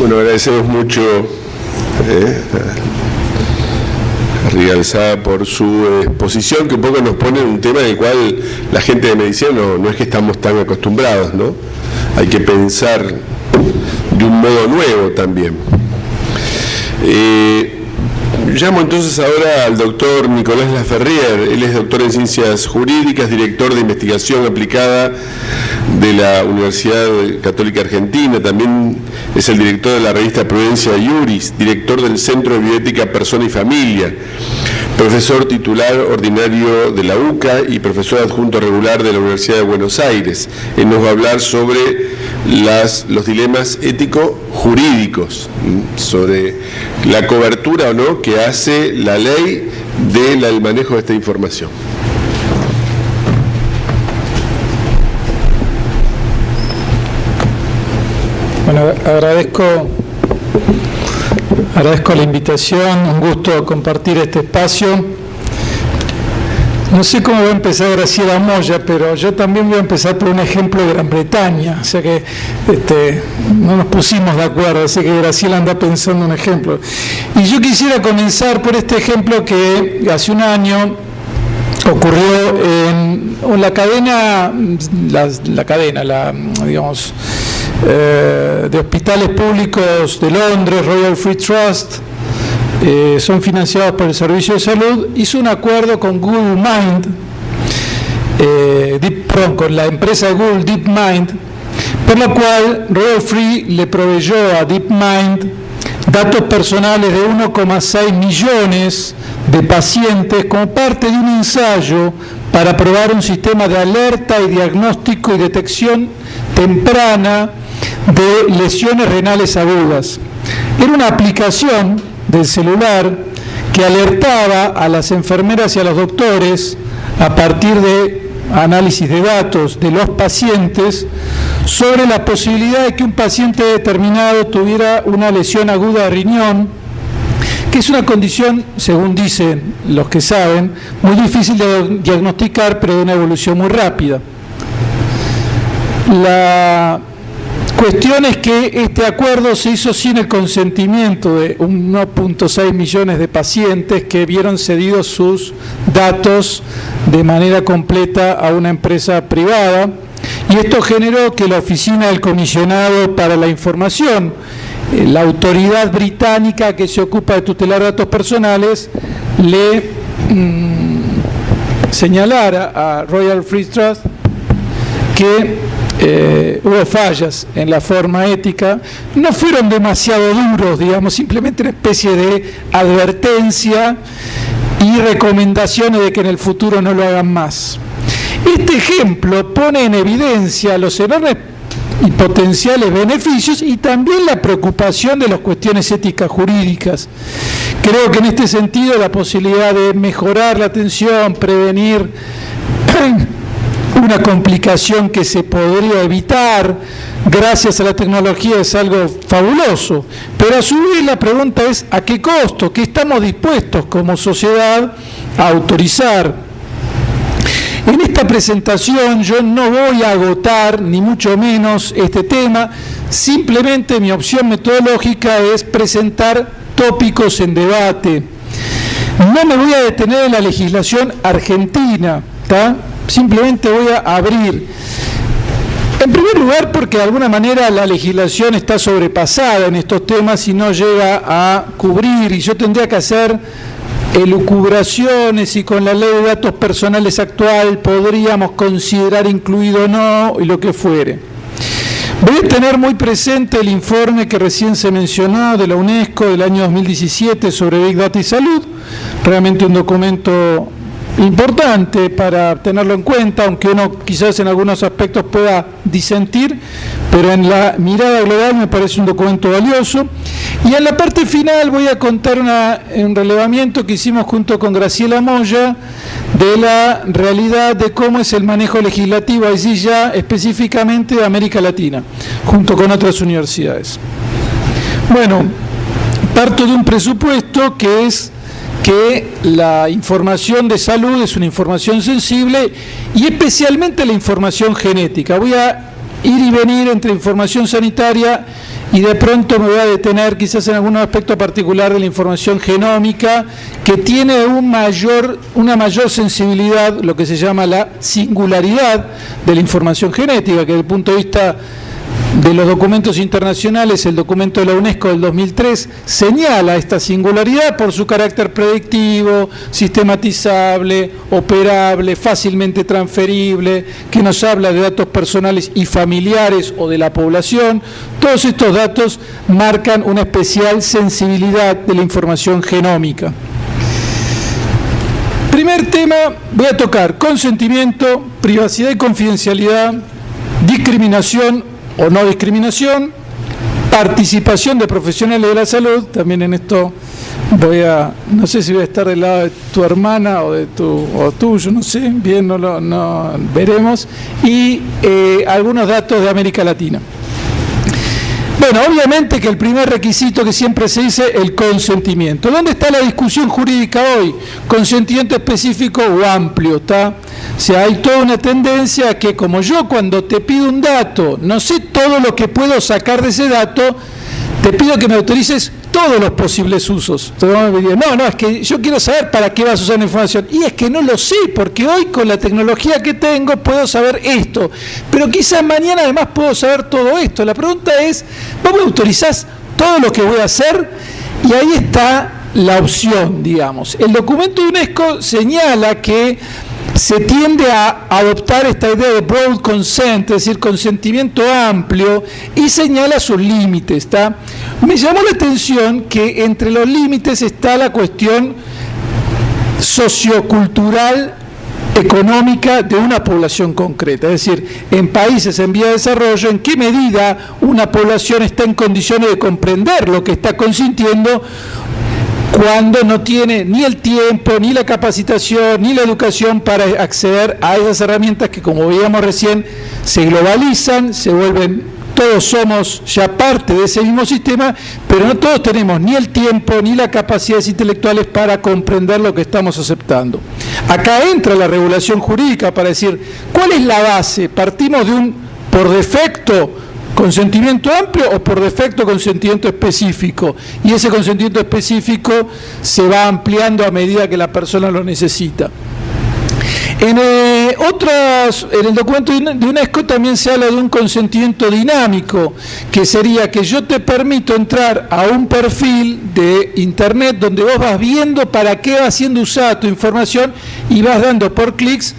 Bueno, agradecemos mucho a Rialzada por su exposición, que un poco nos pone en un tema en el cual la gente de medicina no es que estamos tan acostumbrados, ¿no? Hay que pensar de un modo nuevo también. Llamo entonces ahora al doctor Nicolás Laferrière. Él es doctor en Ciencias Jurídicas, director de Investigación Aplicada de la Universidad Católica Argentina. También es el director de la revista Prudencia Iuris, director del Centro de Bioética Persona y Familia, profesor titular ordinario de la UCA y profesor adjunto regular de la Universidad de Buenos Aires. Él nos va a hablar sobre los dilemas ético-jurídicos, sobre la cobertura o no que hace la ley del manejo de esta información. Bueno, agradezco la invitación, un gusto compartir este espacio. No sé cómo va a empezar Graciela Moya, pero yo también voy a empezar por un ejemplo de Gran Bretaña, o sea que no nos pusimos de acuerdo, así que Graciela anda pensando un ejemplo. Y yo quisiera comenzar por este ejemplo que hace un año ocurrió en la cadena, digamos, de hospitales públicos de Londres, Royal Free Trust, son financiados por el Servicio de Salud, hizo un acuerdo con Google Mind, con la empresa de Google DeepMind, por la cual Royal Free le proveyó a DeepMind datos personales de 1,6 millones de pacientes como parte de un ensayo para probar un sistema de alerta y diagnóstico y detección temprana de lesiones renales agudas. Era una aplicación del celular que alertaba a las enfermeras y a los doctores a partir de análisis de datos de los pacientes sobre la posibilidad de que un paciente determinado tuviera una lesión aguda de riñón, que es una condición, según dicen los que saben, muy difícil de diagnosticar, pero de una evolución muy rápida. La cuestión es que este acuerdo se hizo sin el consentimiento de 1,6 millones de pacientes que vieron cedidos sus datos de manera completa a una empresa privada, y esto generó que la Oficina del Comisionado para la Información, la autoridad británica que se ocupa de tutelar datos personales, le señalara a Royal Free Trust que hubo fallas en la forma ética. No fueron demasiado duros, digamos, simplemente una especie de advertencia y recomendaciones de que en el futuro no lo hagan más. Este ejemplo pone en evidencia los enormes y potenciales beneficios y también la preocupación de las cuestiones éticas jurídicas. Creo que en este sentido la posibilidad de mejorar la atención, prevenir una complicación que se podría evitar gracias a la tecnología es algo fabuloso, pero a su vez la pregunta es ¿a qué costo? ¿Qué estamos dispuestos como sociedad a autorizar? En esta presentación yo no voy a agotar ni mucho menos este tema, simplemente mi opción metodológica es presentar tópicos en debate. No me voy a detener en la legislación argentina, ¿tá? Simplemente voy a abrir. En primer lugar, porque de alguna manera la legislación está sobrepasada en estos temas y no llega a cubrir, y yo tendría que hacer elucubraciones y con la ley de datos personales actual podríamos considerar incluido o no y lo que fuere. Voy a tener muy presente el informe que recién se mencionó de la UNESCO del año 2017 sobre Big Data y Salud, realmente un documento importante para tenerlo en cuenta, aunque uno quizás en algunos aspectos pueda disentir, pero en la mirada global me parece un documento valioso. Y en la parte final voy a contar un relevamiento que hicimos junto con Graciela Moya de la realidad de cómo es el manejo legislativo, allí ya específicamente de América Latina, junto con otras universidades. Bueno, parto de un presupuesto que es que la información de salud es una información sensible y especialmente la información genética. Voy a ir y venir entre información sanitaria y de pronto me voy a detener quizás en algún aspecto particular de la información genómica que tiene una mayor sensibilidad, lo que se llama la singularidad de la información genética, que desde el punto de vista de los documentos internacionales, el documento de la UNESCO del 2003 señala esta singularidad por su carácter predictivo, sistematizable, operable, fácilmente transferible, que nos habla de datos personales y familiares o de la población. Todos estos datos marcan una especial sensibilidad de la información genómica. Primer tema, voy a tocar consentimiento, privacidad y confidencialidad, discriminación o no discriminación, participación de profesionales de la salud. También en esto no sé si voy a estar del lado de tu hermana o tuyo, no sé, bien, no veremos, y algunos datos de América Latina. Bueno, obviamente que el primer requisito que siempre se dice, el consentimiento. ¿Dónde está la discusión jurídica hoy? Consentimiento específico o amplio, ¿está? O sea, hay toda una tendencia a que como yo cuando te pido un dato, no sé todo lo que puedo sacar de ese dato, te pido que me autorices todos los posibles usos. Entonces, no, es que yo quiero saber para qué vas a usar la información. Y es que no lo sé, porque hoy con la tecnología que tengo puedo saber esto. Pero quizás mañana además puedo saber todo esto. La pregunta es, ¿vos me autorizás todo lo que voy a hacer? Y ahí está la opción, digamos. El documento de UNESCO señala que se tiende a adoptar esta idea de broad consent, es decir, consentimiento amplio, y señala sus límites, ¿está? Me llamó la atención que entre los límites está la cuestión sociocultural, económica de una población concreta, es decir, en países en vía de desarrollo, en qué medida una población está en condiciones de comprender lo que está consintiendo cuando no tiene ni el tiempo, ni la capacitación, ni la educación para acceder a esas herramientas que, como veíamos recién, se globalizan, se vuelven, todos somos ya parte de ese mismo sistema, pero no todos tenemos ni el tiempo ni las capacidades intelectuales para comprender lo que estamos aceptando. Acá entra la regulación jurídica para decir, ¿cuál es la base? ¿Partimos de un, por defecto, consentimiento amplio o por defecto consentimiento específico? Y ese consentimiento específico se va ampliando a medida que la persona lo necesita. En el documento de UNESCO también se habla de un consentimiento dinámico, que sería que yo te permito entrar a un perfil de internet donde vos vas viendo para qué va siendo usada tu información y vas dando por clics,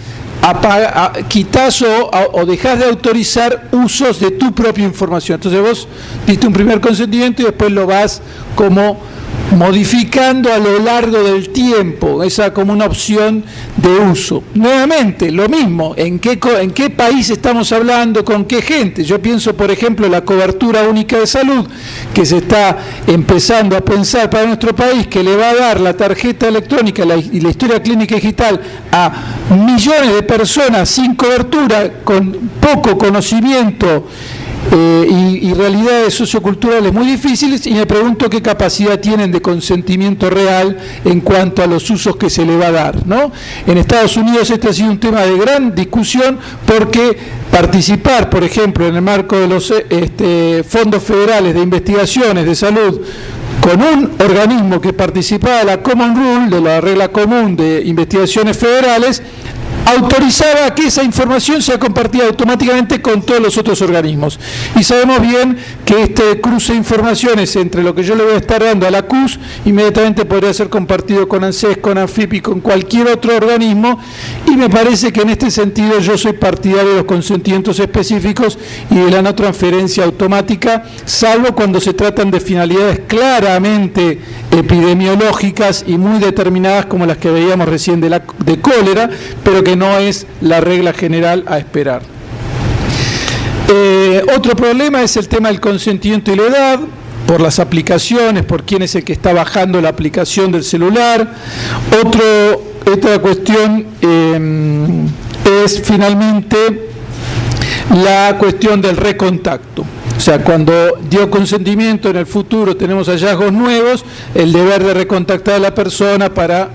quitas o dejás de autorizar usos de tu propia información. Entonces vos diste un primer consentimiento y después lo vas como modificando a lo largo del tiempo, esa como una opción de uso. Nuevamente, lo mismo, ¿en qué país estamos hablando, con qué gente? Yo pienso, por ejemplo, la cobertura única de salud, que se está empezando a pensar para nuestro país, que le va a dar la tarjeta electrónica y la historia clínica digital a millones de personas sin cobertura, con poco conocimiento y realidades socioculturales muy difíciles, y me pregunto qué capacidad tienen de consentimiento real en cuanto a los usos que se le va a dar, ¿no? En Estados Unidos este ha sido un tema de gran discusión porque participar, por ejemplo, en el marco de los fondos federales de investigaciones de salud con un organismo que participaba de la Common Rule, de la regla común de investigaciones federales, autorizaba que esa información sea compartida automáticamente con todos los otros organismos. Y sabemos bien que este cruce de informaciones entre lo que yo le voy a estar dando a la CUS inmediatamente podría ser compartido con ANSES, con ANFIP y con cualquier otro organismo, y me parece que en este sentido yo soy partidario de los consentimientos específicos y de la no transferencia automática, salvo cuando se tratan de finalidades claramente epidemiológicas y muy determinadas como las que veíamos recién de cólera, pero que no es la regla general a esperar. Otro problema es el tema del consentimiento y la edad, por las aplicaciones, por quién es el que está bajando la aplicación del celular. Otra cuestión es finalmente la cuestión del recontacto. O sea, cuando dio consentimiento, en el futuro tenemos hallazgos nuevos, el deber de recontactar a la persona para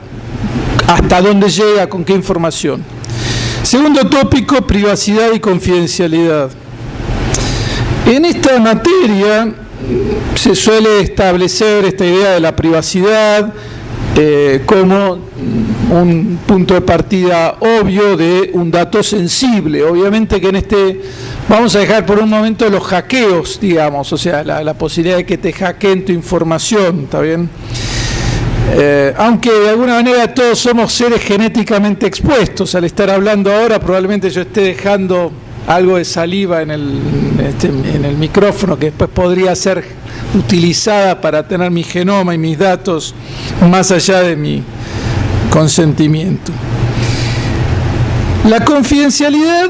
hasta dónde llega, con qué información. Segundo tópico, privacidad y confidencialidad. En esta materia se suele establecer esta idea de la privacidad como un punto de partida obvio de un dato sensible. Obviamente que vamos a dejar por un momento los hackeos, digamos, o sea, la posibilidad de que te hackeen tu información, ¿está bien? Aunque de alguna manera todos somos seres genéticamente expuestos. Al estar hablando ahora, probablemente yo esté dejando algo de saliva en el micrófono que después podría ser utilizada para tener mi genoma y mis datos más allá de mi consentimiento. La confidencialidad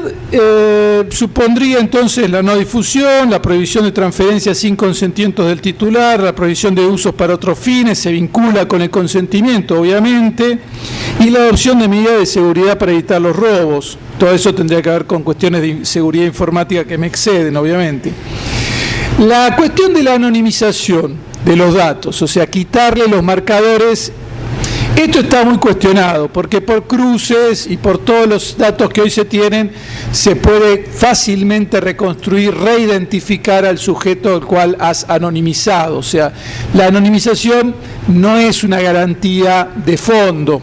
supondría entonces la no difusión, la prohibición de transferencias sin consentimiento del titular, la prohibición de usos para otros fines, se vincula con el consentimiento, obviamente, y la adopción de medidas de seguridad para evitar los robos. Todo eso tendría que ver con cuestiones de seguridad informática que me exceden, obviamente. La cuestión de la anonimización de los datos, o sea, quitarle los marcadores. Esto está muy cuestionado, porque por cruces y por todos los datos que hoy se tienen, se puede fácilmente reconstruir, reidentificar al sujeto al cual has anonimizado. O sea, la anonimización no es una garantía de fondo,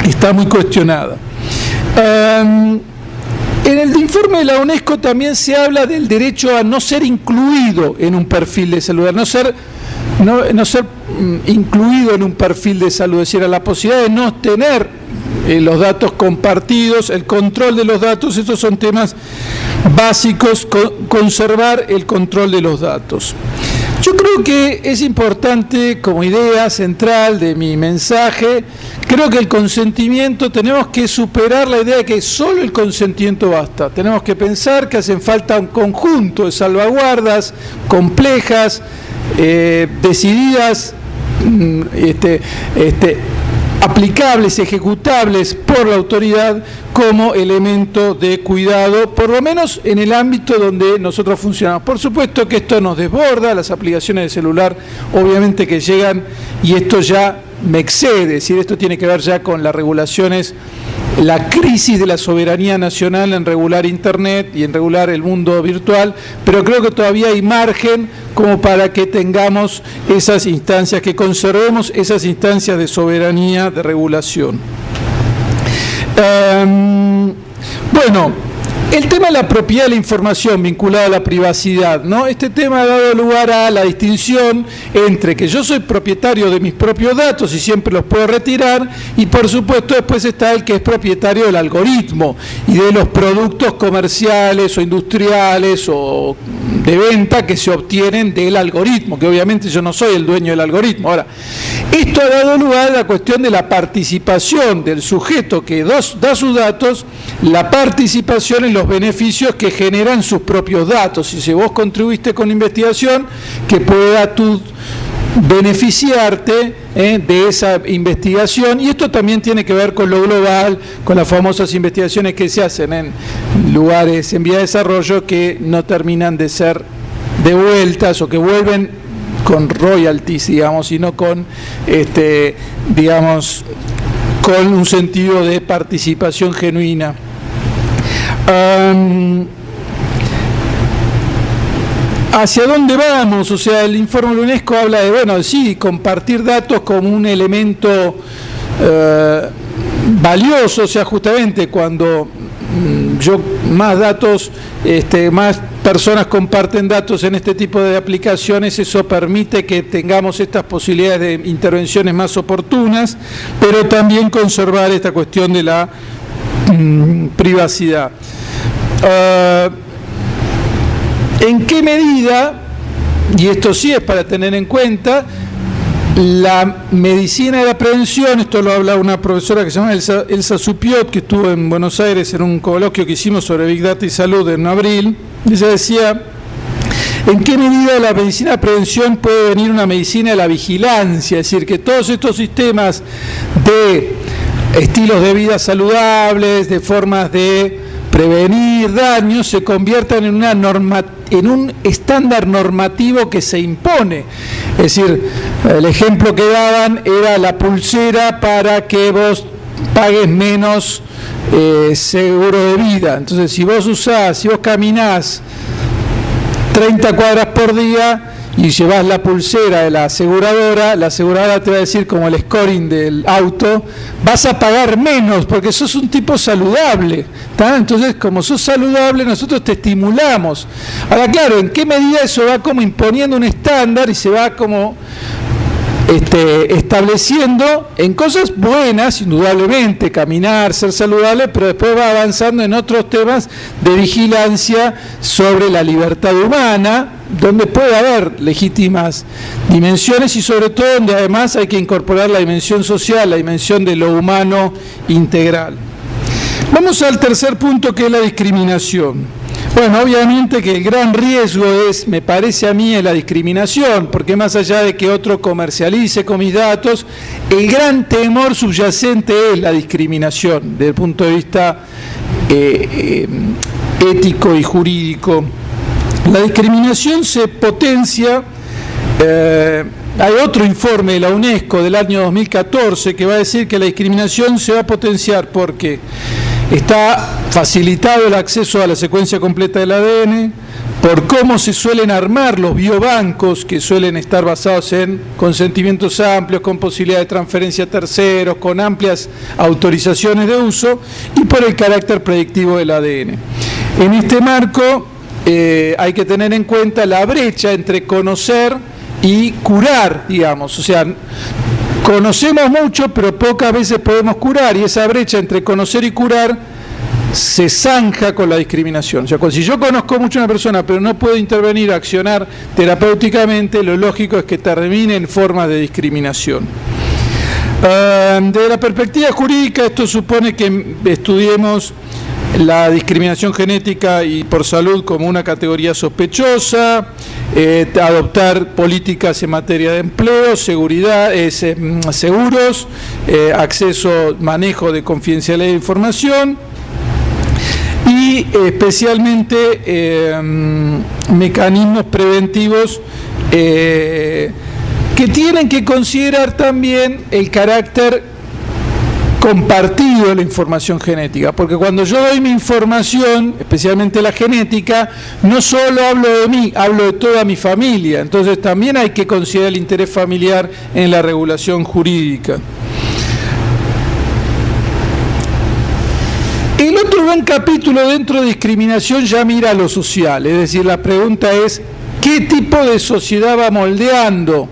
está muy cuestionada. En el informe de la UNESCO también se habla del derecho a no ser incluido en un perfil de celular, no ser incluido en un perfil de salud, es decir, a la posibilidad de no tener los datos compartidos, el control de los datos. Estos son temas básicos, conservar el control de los datos. Yo creo que es importante, como idea central de mi mensaje, creo que el consentimiento, tenemos que superar la idea de que solo el consentimiento basta. Tenemos que pensar que hacen falta un conjunto de salvaguardas complejas, decididas, aplicables, ejecutables por la autoridad como elemento de cuidado, por lo menos en el ámbito donde nosotros funcionamos. Por supuesto que esto nos desborda, las aplicaciones de celular obviamente que llegan, y esto ya me excede, es decir, esto tiene que ver ya con las regulaciones, la crisis de la soberanía nacional en regular Internet y en regular el mundo virtual, pero creo que todavía hay margen como para que tengamos esas instancias, que conservemos esas instancias de soberanía, de regulación. Bueno, el tema de la propiedad de la información vinculada a la privacidad, ¿no? Este tema ha dado lugar a la distinción entre que yo soy propietario de mis propios datos y siempre los puedo retirar, y por supuesto después está el que es propietario del algoritmo y de los productos comerciales o industriales o de venta que se obtienen del algoritmo, que obviamente yo no soy el dueño del algoritmo. Ahora, esto ha dado lugar a la cuestión de la participación del sujeto que da sus datos, la participación en los beneficios que generan sus propios datos. Y si vos contribuiste con investigación, que pueda tú beneficiarte de esa investigación. Y esto también tiene que ver con lo global, con las famosas investigaciones que se hacen en lugares en vía de desarrollo que no terminan de ser devueltas o que vuelven con royalties, digamos, sino con digamos, con un sentido de participación genuina. ¿Hacia dónde vamos? O sea, el informe de la UNESCO habla de, bueno, sí, compartir datos como un elemento valioso, o sea, justamente cuando más datos, más personas comparten datos en este tipo de aplicaciones, eso permite que tengamos estas posibilidades de intervenciones más oportunas, pero también conservar esta cuestión de la privacidad. ¿En qué medida, y esto sí es para tener en cuenta, la medicina de la prevención, esto lo habla una profesora que se llama Elsa Supiot, que estuvo en Buenos Aires en un coloquio que hicimos sobre Big Data y Salud en abril, y ella decía, ¿en qué medida la medicina de prevención puede venir una medicina de la vigilancia? Es decir, que todos estos sistemas de estilos de vida saludables, de formas de prevenir daños, se conviertan en en un estándar normativo que se impone. Es decir, el ejemplo que daban era la pulsera para que vos pagues menos seguro de vida. Entonces, si vos caminás 30 cuadras por día y llevas la pulsera de la aseguradora te va a decir, como el scoring del auto, vas a pagar menos porque sos un tipo saludable, ¿tá? Entonces, como sos saludable, nosotros te estimulamos. Ahora, claro, ¿en qué medida eso va como imponiendo un estándar y se va como estableciendo en cosas buenas, indudablemente, caminar, ser saludable, pero después va avanzando en otros temas de vigilancia sobre la libertad humana, donde puede haber legítimas dimensiones y sobre todo donde además hay que incorporar la dimensión social, la dimensión de lo humano integral. Vamos al tercer punto, que es la discriminación. Bueno, obviamente que el gran riesgo es, me parece a mí, la discriminación, porque más allá de que otro comercialice con mis datos, el gran temor subyacente es la discriminación, desde el punto de vista ético y jurídico. La discriminación se potencia. Hay otro informe de la UNESCO del año 2014 que va a decir que la discriminación se va a potenciar porque está facilitado el acceso a la secuencia completa del ADN, por cómo se suelen armar los biobancos, que suelen estar basados en consentimientos amplios, con posibilidad de transferencia a terceros, con amplias autorizaciones de uso, y por el carácter predictivo del ADN. En este marco hay que tener en cuenta la brecha entre conocer y curar, digamos, o sea, conocemos mucho, pero pocas veces podemos curar, y esa brecha entre conocer y curar se zanja con la discriminación. O sea, si yo conozco mucho a una persona, pero no puedo intervenir, accionar terapéuticamente, lo lógico es que termine en formas de discriminación. Desde la perspectiva jurídica, esto supone que estudiemos la discriminación genética y por salud como una categoría sospechosa, adoptar políticas en materia de empleo, seguridad, seguros, acceso, manejo de confidencialidad de información y especialmente mecanismos preventivos que tienen que considerar también el carácter compartido de la información genética, porque cuando yo doy mi información, especialmente la genética, no solo hablo de mí, hablo de toda mi familia, entonces también hay que considerar el interés familiar en la regulación jurídica. El otro gran capítulo dentro de discriminación ya mira lo social, es decir, la pregunta es, ¿qué tipo de sociedad va moldeando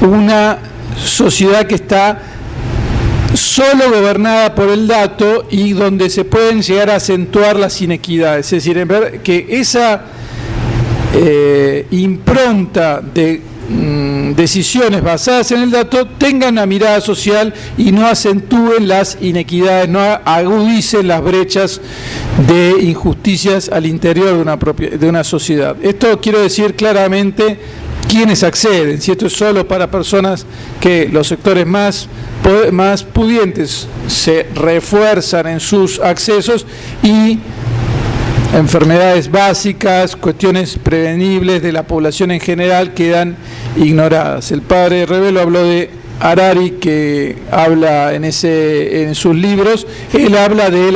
una sociedad que está solo gobernada por el dato y donde se pueden llegar a acentuar las inequidades? Es decir, que esa impronta de decisiones basadas en el dato tengan una mirada social y no acentúen las inequidades, no agudicen las brechas de injusticias al interior de una sociedad. Esto quiero decir claramente quiénes acceden, si esto es solo para personas que los sectores más pudientes se refuerzan en sus accesos y enfermedades básicas, cuestiones prevenibles de la población en general quedan ignoradas. El padre Revelo habló de Harari, que habla en sus libros, él habla de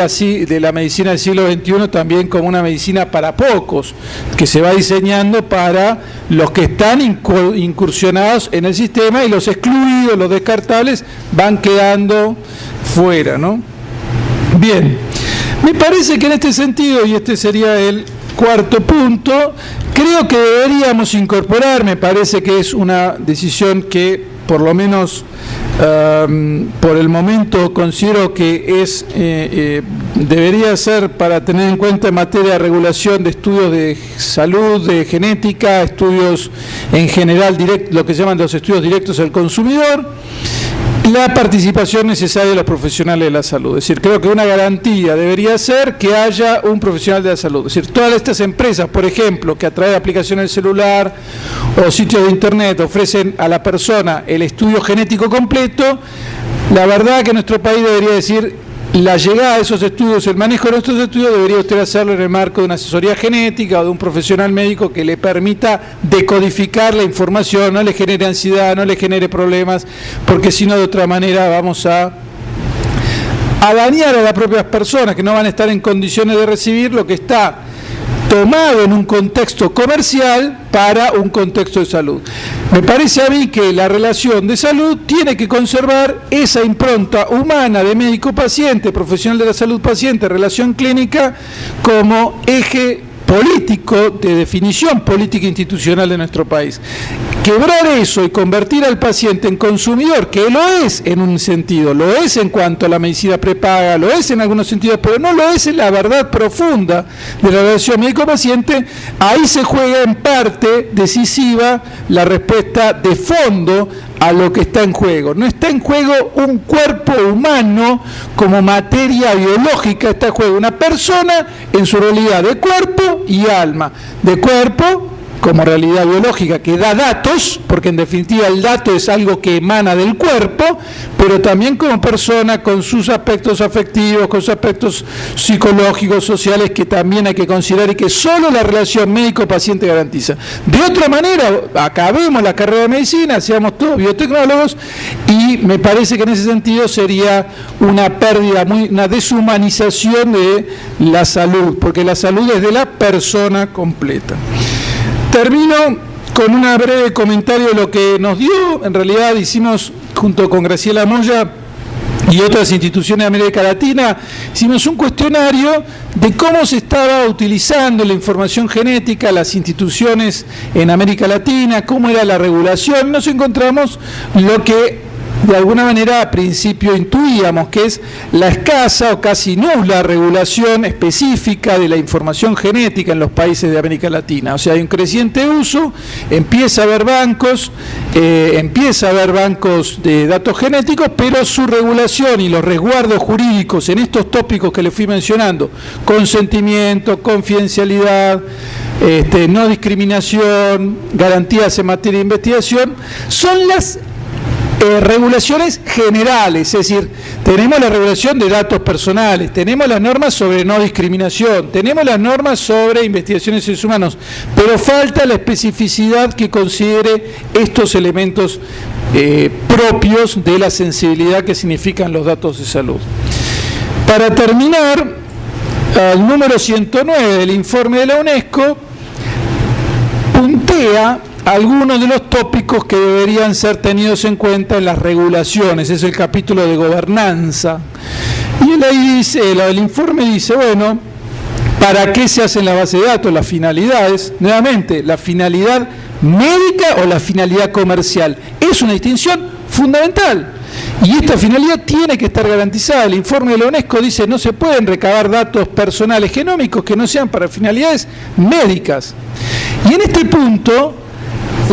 la medicina del siglo XXI también como una medicina para pocos, que se va diseñando para los que están incursionados en el sistema y los excluidos, los descartables, van quedando fuera, ¿no? Bien, me parece que en este sentido, y este sería el cuarto punto, creo que deberíamos incorporar, me parece que es una decisión que por lo menos por el momento considero que debería ser para tener en cuenta en materia de regulación de estudios de salud, de genética, estudios en general, lo que se llaman los estudios directos al consumidor, la participación necesaria de los profesionales de la salud. Es decir, creo que una garantía debería ser que haya un profesional de la salud. Es decir, todas estas empresas, por ejemplo, que a través de aplicaciones del celular o sitios de internet ofrecen a la persona el estudio genético completo, la verdad que nuestro país debería decir, la llegada de esos estudios, el manejo de estos estudios debería usted hacerlo en el marco de una asesoría genética o de un profesional médico que le permita decodificar la información, no le genere ansiedad, no le genere problemas, porque si no de otra manera vamos a dañar a las propias personas que no van a estar en condiciones de recibir lo que está tomado en un contexto comercial para un contexto de salud. Me parece a mí que la relación de salud tiene que conservar esa impronta humana de médico-paciente, profesional de la salud-paciente, relación clínica, como eje político, de definición política institucional de nuestro país. Quebrar eso y convertir al paciente en consumidor, que lo es en un sentido, lo es en cuanto a la medicina prepaga, lo es en algunos sentidos, pero no lo es en la verdad profunda de la relación médico-paciente. Ahí se juega en parte decisiva la respuesta de fondo a lo que está en juego. No está en juego un cuerpo humano como materia biológica, está en juego una persona en su realidad de cuerpo y alma. De cuerpo como realidad biológica que da datos, porque en definitiva el dato es algo que emana del cuerpo, pero también como persona con sus aspectos afectivos, con sus aspectos psicológicos, sociales, que también hay que considerar y que solo la relación médico-paciente garantiza. De otra manera, acabemos la carrera de medicina, seamos todos biotecnólogos, y me parece que en ese sentido sería una pérdida, una deshumanización de la salud, porque la salud es de la persona completa. Termino con un breve comentario de lo que nos dio. En realidad hicimos, junto con Graciela Moya y otras instituciones de América Latina, hicimos un cuestionario de cómo se estaba utilizando la información genética, las instituciones en América Latina, cómo era la regulación. Nos encontramos lo que de alguna manera a principio intuíamos, que es la escasa o casi nula regulación específica de la información genética en los países de América Latina. O sea, hay un creciente uso, empieza a haber bancos de datos genéticos, pero su regulación y los resguardos jurídicos en estos tópicos que les fui mencionando, consentimiento, confidencialidad, no discriminación, garantías en materia de investigación, son las regulaciones generales, es decir, tenemos la regulación de datos personales, tenemos las normas sobre no discriminación, tenemos las normas sobre investigaciones en seres humanos, pero falta la especificidad que considere estos elementos propios de la sensibilidad que significan los datos de salud. Para terminar, el número 109 del informe de la UNESCO puntea algunos de los tópicos que deberían ser tenidos en cuenta en las regulaciones. Es el capítulo de gobernanza. Y él ahí dice, el informe dice, bueno, ¿para qué se hacen la base de datos? Las finalidades, nuevamente, la finalidad médica o la finalidad comercial. Es una distinción fundamental. Y esta finalidad tiene que estar garantizada. El informe de la UNESCO dice no se pueden recabar datos personales genómicos que no sean para finalidades médicas. Y en este punto,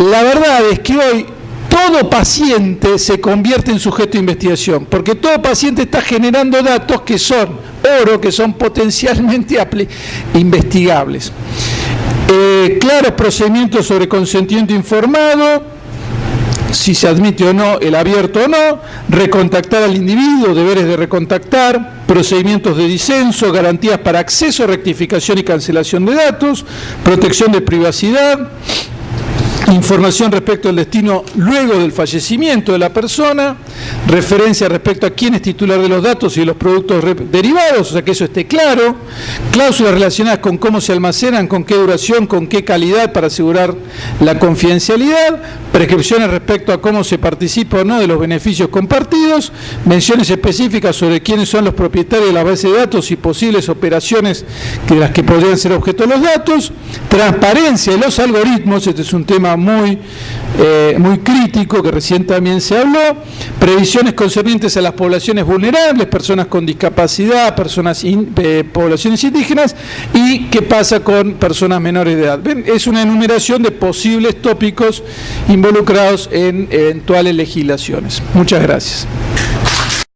la verdad es que hoy todo paciente se convierte en sujeto de investigación, porque todo paciente está generando datos que son oro, que son potencialmente investigables. Claros procedimientos sobre consentimiento informado, si se admite o no, el abierto o no, recontactar al individuo, deberes de recontactar, procedimientos de disenso, garantías para acceso, rectificación y cancelación de datos, protección de privacidad, información respecto al destino luego del fallecimiento de la persona, referencia respecto a quién es titular de los datos y de los productos derivados, o sea que eso esté claro, cláusulas relacionadas con cómo se almacenan, con qué duración, con qué calidad para asegurar la confidencialidad, prescripciones respecto a cómo se participa o no de los beneficios compartidos, menciones específicas sobre quiénes son los propietarios de la base de datos y posibles operaciones de las que podrían ser objeto de los datos, transparencia de los algoritmos, este es un tema muy crítico que recién también se habló, previsiones concernientes a las poblaciones vulnerables, personas con discapacidad, poblaciones indígenas y qué pasa con personas menores de edad. ¿Ven? Es una enumeración de posibles tópicos involucrados en eventuales legislaciones. Muchas gracias.